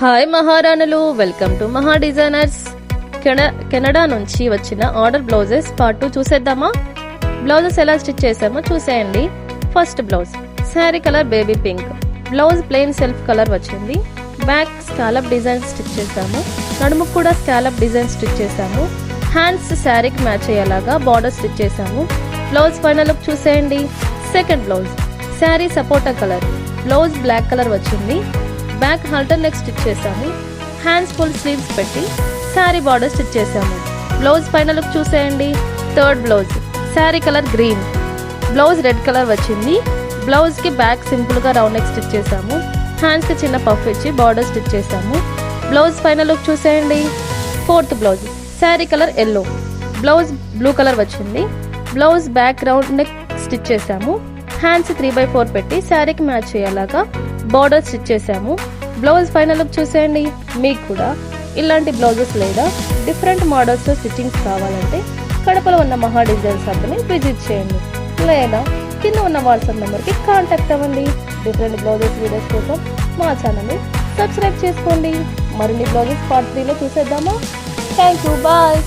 Hi మహారాణులు, welcome to మహా designers. Canada నుంచి వచ్చిన ఆర్డర్ బ్లౌజెస్ పార్ట్ 2 చూసేద్దామా? బ్లౌజెస్ ఎలా స్టిచ్ చేసామో చూసేయండి. First blouse sari colour baby pink, blouse plain self colour వచ్చింది. బ్యాక్ స్కాలప్ డిజైన్ స్టిచ్ చేసాము, నడుముకు కూడా స్కాలప్ డిజైన్ స్టిచ్ చేసాము. హ్యాండ్స్ శారీకి మ్యాచ్ అయ్యేలాగా బార్డర్ స్టిచ్ చేసాము. బ్లౌజ్ ఫైనల్ లుక్ చూసేయండి. సెకండ్ బ్లౌజ్ శారీ సపోటా కలర్, బ్లౌజ్ బ్లాక్ కలర్ వచ్చింది. బ్యాక్ హల్టర్ నెక్ స్టిచ్ చేసాము. హ్యాండ్స్ ఫుల్ స్లీవ్స్ పెట్టి శారీ బార్డర్ స్టిచ్ చేసాము. బ్లౌజ్ ఫైనల్ లుక్ చూసేయండి. Third blouse sari colour green, blouse red colour వచ్చింది. బ్లౌజ్ కి బ్యాక్ సింపుల్ గా రౌండ్ నెక్ స్టిచ్ చేసాము. హ్యాండ్స్ కి చిన్న పఫ్ ఇచ్చి బార్డర్ స్టిచ్ చేసాము. బ్లౌజ్ ఫైనల్ లుక్ చూసేయండి. Fourth blouse sari colour yellow, blouse blue colour వచ్చింది. Blouse back round neck stitch చేసాము. హ్యాండ్స్ 3/4 పెట్టి శారీకి మ్యాచ్ అయ్యేలాగా బార్డర్ స్టిచ్ చేసాము. బ్లౌజ్ ఫైనల్ లుక్ చూసేయండి. మీకు కూడా ఇలాంటి బ్లౌజెస్ లేదా డిఫరెంట్ మోడల్స్ స్టిచ్చింగ్స్ కావాలంటే కడపలో ఉన్న మహా డిజైన్స్ షాప్ని విజిట్ చేయండి, లేదా కింద ఉన్న వాట్సాప్ నెంబర్కి కాంటాక్ట్ అవ్వండి. డిఫరెంట్ బ్లౌజెస్ వీడియోస్ కోసం మా ఛానల్ని సబ్స్క్రైబ్ చేసుకోండి. మరిన్ని బ్లౌజెస్ పార్ట్ 3లో చూసేద్దామా? Thank you, bye.